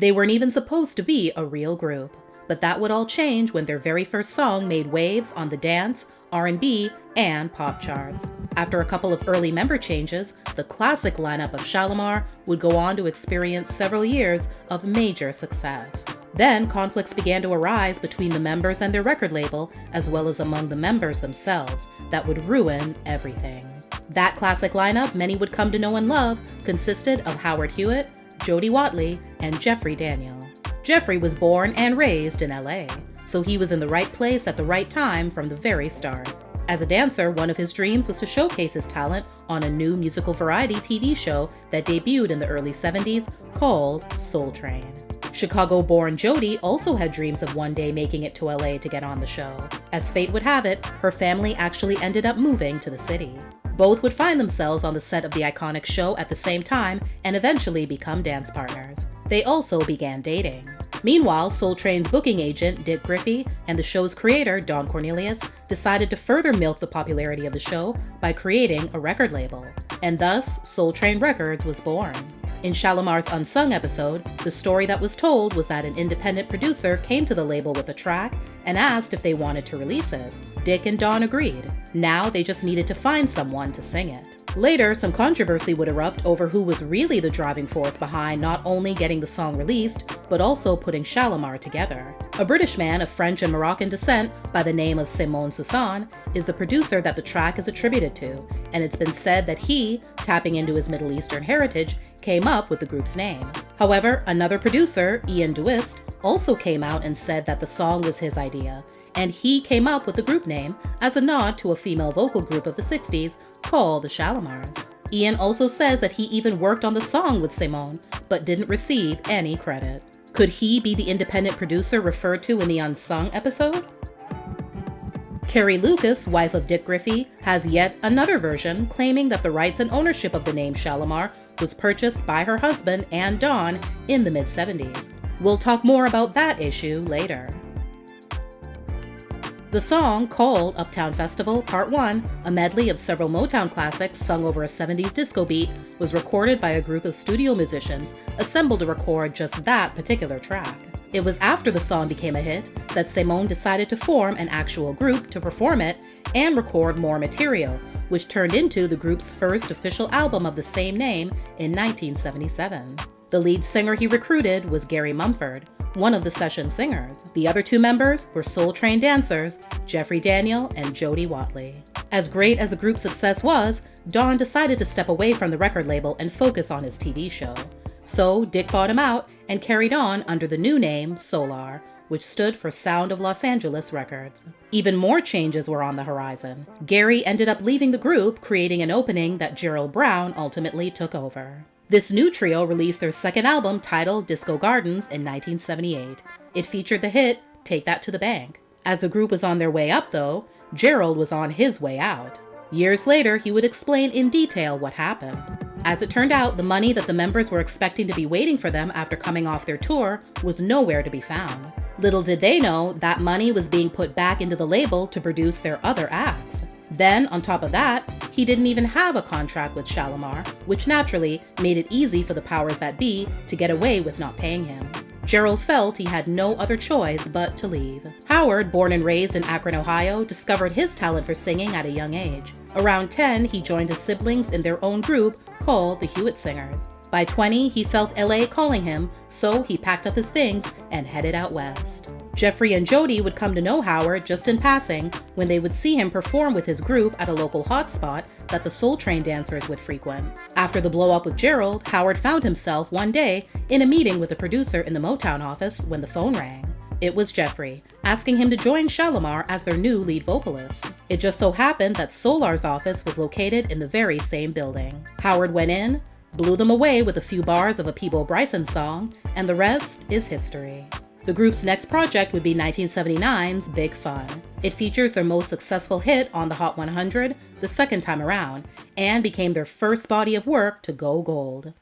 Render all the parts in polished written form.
They weren't even supposed to be a real group. But that would all change when their very first song made waves on the dance, R&B, and pop charts. After a couple of early member changes, the classic lineup of Shalamar would go on to experience several years of major success. Then conflicts began to arise between the members and their record label, as well as among the members themselves, that would ruin everything. That classic lineup many would come to know and love consisted of Howard Hewitt, Jody Watley, and Jeffrey Daniel. Jeffrey was born and raised in LA, so he was in the right place at the right time from the very start. As a dancer, one of his dreams was to showcase his talent on a new musical variety TV show that debuted in the early 70s called Soul Train. Chicago-born Jody also had dreams of one day making it to LA to get on the show. As fate would have it, her family actually ended up moving to the city. Both would find themselves on the set of the iconic show at the same time and eventually become dance partners. They also began dating. Meanwhile, Soul Train's booking agent, Dick Griffey, and the show's creator, Don Cornelius, decided to further milk the popularity of the show by creating a record label. And thus, Soul Train Records was born. In Shalamar's Unsung episode, the story that was told was that an independent producer came to the label with a track and asked if they wanted to release it. Dick and Don agreed. Now they just needed to find someone to sing it. Later, some controversy would erupt over who was really the driving force behind not only getting the song released, but also putting Shalamar together. A British man of French and Moroccan descent by the name of Simone Soussan is the producer that the track is attributed to, and it's been said that he, tapping into his Middle Eastern heritage, came up with the group's name. However, another producer, Ian Duist, also came out and said that the song was his idea, and he came up with the group name as a nod to a female vocal group of the 60s called the Shalamars. Ian also says that he even worked on the song with Simone, but didn't receive any credit. Could he be the independent producer referred to in the Unsung episode? Carrie Lucas, wife of Dick Griffey, has yet another version claiming that the rights and ownership of the name Shalamar was purchased by her husband and Don in the mid-70s. We'll talk more about that issue later. The song, called Uptown Festival Part 1, a medley of several Motown classics sung over a 70s disco beat, was recorded by a group of studio musicians assembled to record just that particular track. It was after the song became a hit that Simone decided to form an actual group to perform it and record more material, which turned into the group's first official album of the same name in 1977. The lead singer he recruited was Gary Mumford, one of the session singers. The other two members were Soul Train dancers, Jeffrey Daniel and Jody Watley. As great as the group's success was, Don decided to step away from the record label and focus on his TV show. So Dick bought him out and carried on under the new name Solar, which stood for Sound of Los Angeles Records. Even more changes were on the horizon. Gary ended up leaving the group, creating an opening that Gerald Brown ultimately took over. This new trio released their second album titled Disco Gardens in 1978. It featured the hit Take That to the Bank. As the group was on their way up, though, Gerald was on his way out. Years later, he would explain in detail what happened. As it turned out, the money that the members were expecting to be waiting for them after coming off their tour was nowhere to be found. Little did they know that money was being put back into the label to produce their other acts. Then, on top of that, he didn't even have a contract with Shalamar, which naturally made it easy for the powers that be to get away with not paying him. Gerald felt he had no other choice but to leave. Howard, born and raised in Akron, Ohio, discovered his talent for singing at a young age. Around 10, he joined his siblings in their own group called the Hewitt Singers. By 20, he felt LA calling him, so he packed up his things and headed out west. Jeffrey and Jody would come to know Howard just in passing when they would see him perform with his group at a local hotspot that the Soul Train dancers would frequent. After the blow-up with Gerald, Howard found himself one day in a meeting with a producer in the Motown office when the phone rang. It was Jeffrey, asking him to join Shalamar as their new lead vocalist. It just so happened that Solar's office was located in the very same building. Howard went in, blew them away with a few bars of a Peabo Bryson song, and the rest is history. The group's next project would be 1979's Big Fun. It features their most successful hit on the Hot 100 the second time around, and became their first body of work to go gold.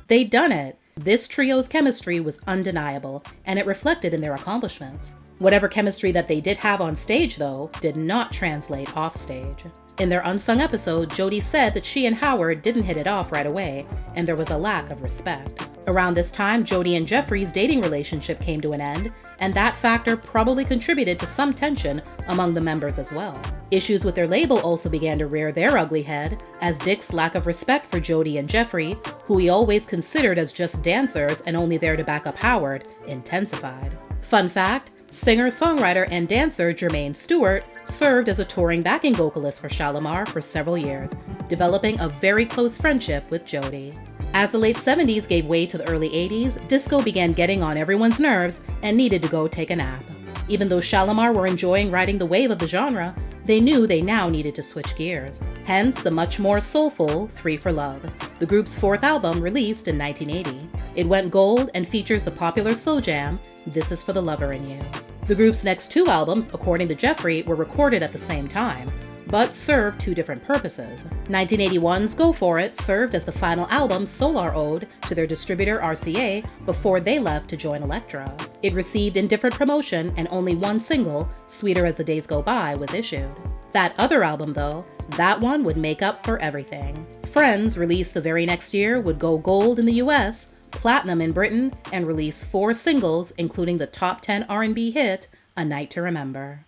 They'd done it. This trio's chemistry was undeniable, and it reflected in their accomplishments. Whatever chemistry that they did have on stage, though, did not translate off stage. In their unsung episode, Jody said that she and Howard didn't hit it off right away, and there was a lack of respect. Around this time, Jody and Jeffrey's dating relationship came to an end, and that factor probably contributed to some tension among the members as well. Issues with their label also began to rear their ugly head, as Dick's lack of respect for Jody and Jeffrey, who he always considered as just dancers and only there to back up Howard, intensified. Fun fact, singer, songwriter, and dancer Jermaine Stewart served as a touring backing vocalist for Shalamar for several years, developing a very close friendship with Jody. As the late 70s gave way to the early 80s, disco began getting on everyone's nerves and needed to go take a nap. Even though Shalamar were enjoying riding the wave of the genre, they knew they now needed to switch gears. Hence the much more soulful 3 for Love, the group's 4th album released in 1980. It went gold and features the popular slow jam, This Is for the Lover in You. The group's next 2 albums, according to Jeffrey, were recorded at the same time, but served 2 different purposes. 1981's Go For It served as the final album Solar ode to their distributor RCA before they left to join Elektra. It received indifferent promotion and only 1 single, Sweeter As the Days Go By, was issued. That other album though, that one would make up for everything. Friends, released the very next year, would go gold in the US, platinum in Britain, and release 4 singles, including the top 10 R&B hit, A Night to Remember.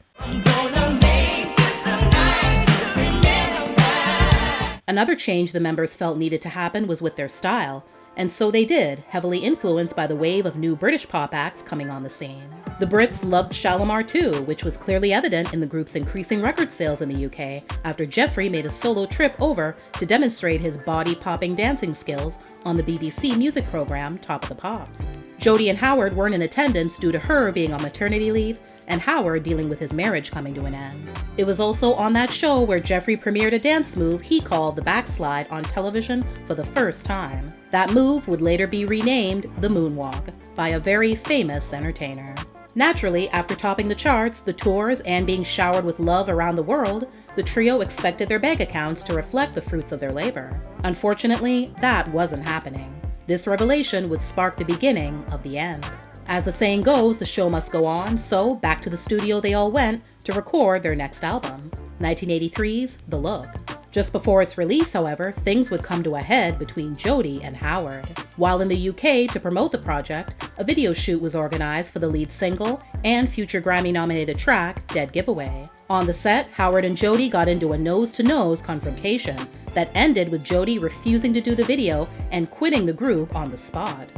Another change the members felt needed to happen was with their style, and so they did, heavily influenced by the wave of new British pop acts coming on the scene. The Brits loved Shalamar too, which was clearly evident in the group's increasing record sales in the UK after Jeffrey made a solo trip over to demonstrate his body-popping dancing skills on the BBC music program Top of the Pops. Jody and Howard weren't in attendance due to her being on maternity leave and Howard dealing with his marriage coming to an end. It was also on that show where Jeffrey premiered a dance move he called the backslide on television for the first time. That move would later be renamed the moonwalk by a very famous entertainer. Naturally, after topping the charts, the tours, and being showered with love around the world, the trio expected their bank accounts to reflect the fruits of their labor. Unfortunately, that wasn't happening. This revelation would spark the beginning of the end. As the saying goes, the show must go on, so back to the studio they all went to record their next album, 1983's The Look. Just before its release, however, things would come to a head between Jody and Howard. While in the UK to promote the project, a video shoot was organized for the lead single and future Grammy-nominated track, Dead Giveaway. On the set, Howard and Jody got into a nose-to-nose confrontation that ended with Jody refusing to do the video and quitting the group on the spot.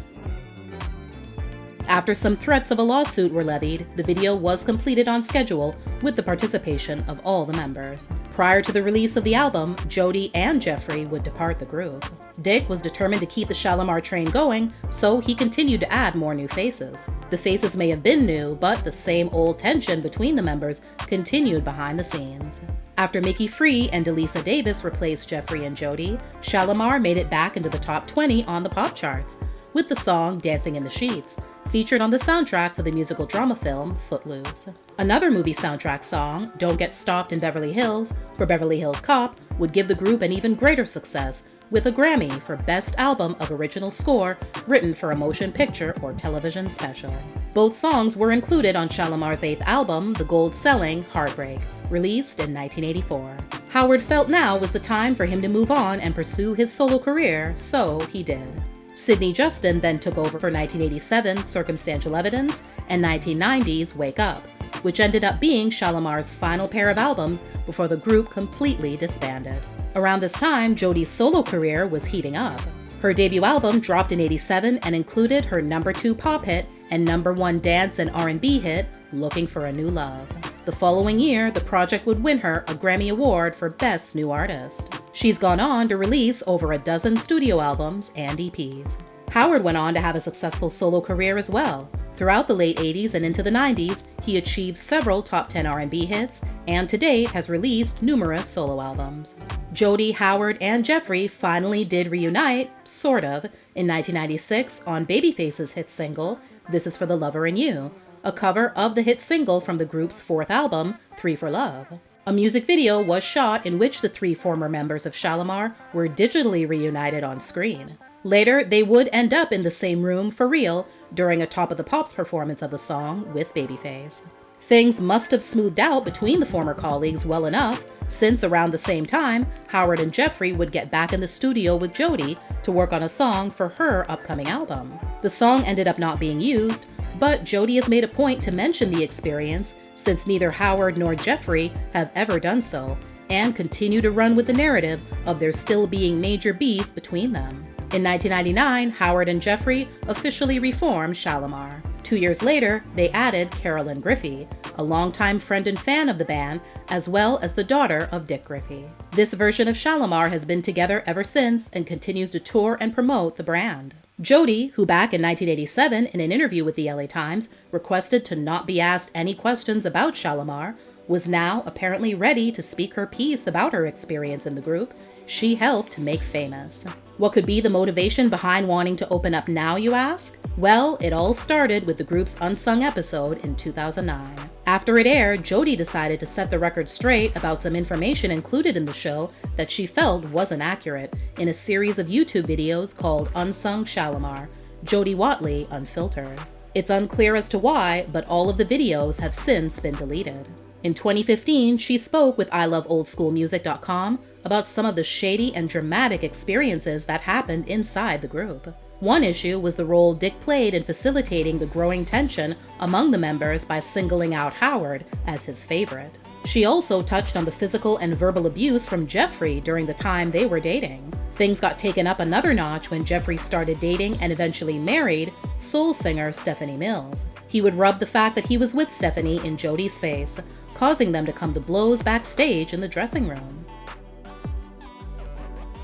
After some threats of a lawsuit were levied, the video was completed on schedule with the participation of all the members. Prior to the release of the album, Jody and Jeffrey would depart the group. Dick was determined to keep the Shalamar train going, so he continued to add more new faces. The faces may have been new, but the same old tension between the members continued behind the scenes. After Mickey Free and Delisa Davis replaced Jeffrey and Jody, Shalamar made it back into the top 20 on the pop charts, with the song Dancing in the Sheets, featured on the soundtrack for the musical drama film Footloose. Another movie soundtrack song, Don't Get Stopped in Beverly Hills, for Beverly Hills Cop, would give the group an even greater success, with a Grammy for Best Album of Original Score written for a motion picture or television special. Both songs were included on Shalamar's 8th album, the gold-selling Heartbreak, released in 1984. Howard felt now was the time for him to move on and pursue his solo career, so he did. Sidney Justin then took over for 1987's Circumstantial Evidence and 1990's Wake Up, which ended up being Shalamar's final pair of albums before the group completely disbanded. Around this time, Jody's solo career was heating up. Her debut album dropped in '87 and included her number 2 pop hit and number 1 dance and R&B hit, Looking for a New Love. The following year, the project would win her a Grammy Award for Best New Artist. She's gone on to release over a dozen studio albums and EPs. Howard went on to have a successful solo career as well. Throughout the late 80s and into the 90s, he achieved several top 10 R&B hits, and to date has released numerous solo albums. Jody, Howard, and Jeffrey finally did reunite, sort of, in 1996 on Babyface's hit single, This Is for the Lover in You, a cover of the hit single from the group's 4th album, 3 for Love. A music video was shot in which the 3 former members of Shalamar were digitally reunited on screen. Later, they would end up in the same room for real during a Top of the Pops performance of the song with Babyface. Things must have smoothed out between the former colleagues well enough since around the same time, Howard and Jeffrey would get back in the studio with Jody to work on a song for her upcoming album. The song ended up not being used, but Jody has made a point to mention the experience since neither Howard nor Jeffrey have ever done so, and continue to run with the narrative of there still being major beef between them. In 1999, Howard and Jeffrey officially reformed Shalamar. 2 years later, they added Carolyn Griffey, a longtime friend and fan of the band, as well as the daughter of Dick Griffey. This version of Shalamar has been together ever since and continues to tour and promote the brand. Jody, who back in 1987 in an interview with the LA Times requested to not be asked any questions about Shalamar, was now apparently ready to speak her piece about her experience in the group she helped make famous. What could be the motivation behind wanting to open up now, you ask? Well, it all started with the group's Unsung episode in 2009. After it aired, Jody decided to set the record straight about some information included in the show that she felt wasn't accurate in a series of YouTube videos called Unsung Shalamar, Jody Watley Unfiltered. It's unclear as to why, but all of the videos have since been deleted. In 2015, she spoke with iloveoldschoolmusic.com about some of the shady and dramatic experiences that happened inside the group. One issue was the role Dick played in facilitating the growing tension among the members by singling out Howard as his favorite. She also touched on the physical and verbal abuse from Jeffrey during the time they were dating. Things got taken up another notch when Jeffrey started dating and eventually married soul singer Stephanie Mills. He would rub the fact that he was with Stephanie in Jody's face, causing them to come to blows backstage in the dressing room.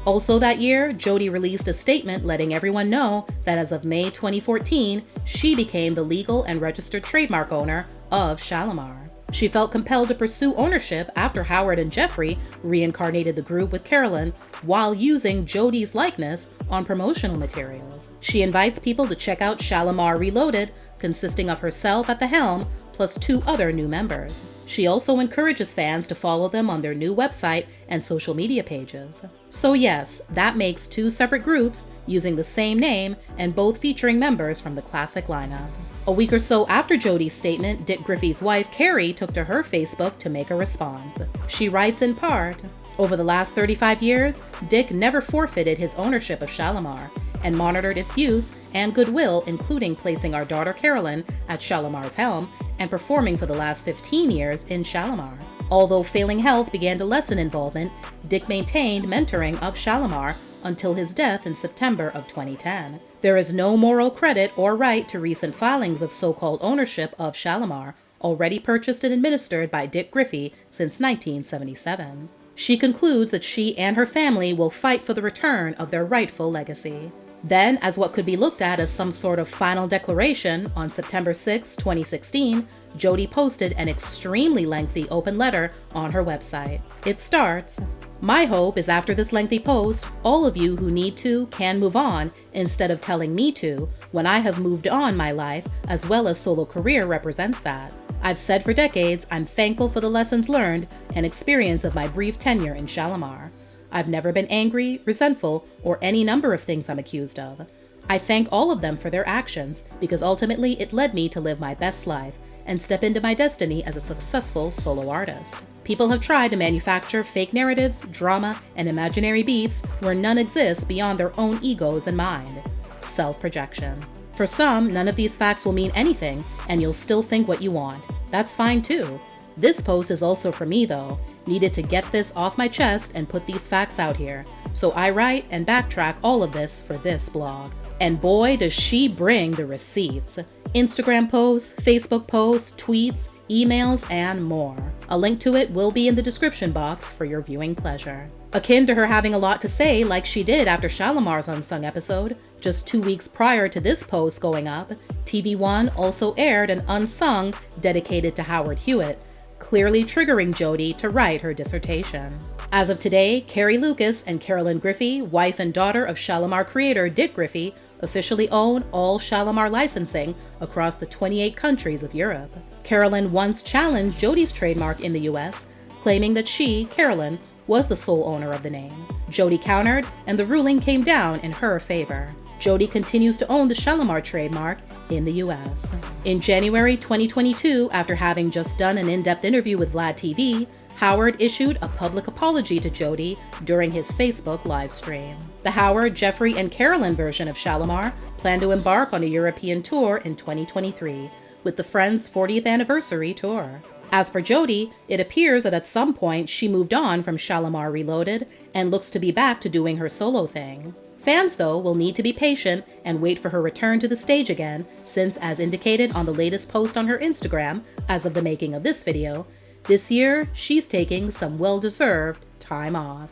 Also that year, Jody released a statement letting everyone know that as of May 2014, she became the legal and registered trademark owner of Shalamar. She felt compelled to pursue ownership after Howard and Jeffrey reincarnated the group with Carolyn while using Jody's likeness on promotional materials. She invites people to check out Shalamar Reloaded, consisting of herself at the helm plus 2 other new members. She also encourages fans to follow them on their new website and social media pages. So yes, that makes 2 separate groups using the same name and both featuring members from the classic lineup. A week or so after Jody's statement, Dick Griffey's wife, Carrie, took to her Facebook to make a response. She writes in part, "Over the last 35 years, Dick never forfeited his ownership of Shalamar and monitored its use and goodwill, including placing our daughter Carolyn at Shalamar's helm and performing for the last 15 years in Shalamar. Although failing health began to lessen involvement, Dick maintained mentoring of Shalamar until his death in September of 2010. There is no moral credit or right to recent filings of so-called ownership of Shalamar, already purchased and administered by Dick Griffey since 1977. She concludes that she and her family will fight for the return of their rightful legacy." Then, as what could be looked at as some sort of final declaration, on September 6, 2016, Jody posted an extremely lengthy open letter on her website. It starts, "My hope is after this lengthy post, all of you who need to can move on instead of telling me to, when I have moved on my life as well as solo career represents that. I've said for decades I'm thankful for the lessons learned and experience of my brief tenure in Shalamar. I've never been angry, resentful, or any number of things I'm accused of. I thank all of them for their actions because ultimately it led me to live my best life and step into my destiny as a successful solo artist. People have tried to manufacture fake narratives, drama, and imaginary beefs where none exist beyond their own egos and mind. Self-projection. For some, none of these facts will mean anything and you'll still think what you want. That's fine too. This post is also for me though. Needed to get this off my chest and put these facts out here. So I write and backtrack all of this for this blog." And boy, does she bring the receipts. Instagram posts, Facebook posts, tweets, emails, and more. A link to it will be in the description box for your viewing pleasure. Akin to her having a lot to say like she did after Shalamar's Unsung episode, just 2 weeks prior to this post going up, TV1 also aired an Unsung dedicated to Howard Hewitt, clearly triggering Jody to write her dissertation. As of today, Carrie Lucas and Carolyn Griffey, wife and daughter of Shalamar creator Dick Griffey, officially own all Shalamar licensing across the 28 countries of Europe. Carolyn once challenged Jody's trademark in the US, claiming that she, Carolyn, was the sole owner of the name. Jody countered, and the ruling came down in her favor. Jody continues to own the Shalamar trademark in the US. In January 2022, after having just done an in-depth interview with Vlad TV, Howard issued a public apology to Jody during his Facebook livestream. The Howard, Jeffrey, and Carolyn version of Shalamar plan to embark on a European tour in 2023 with the Friends' 40th anniversary tour. As for Jody, it appears that at some point she moved on from Shalamar Reloaded and looks to be back to doing her solo thing. Fans, though, will need to be patient and wait for her return to the stage again, since, as indicated on the latest post on her Instagram, as of the making of this video, this year she's taking some well-deserved time off.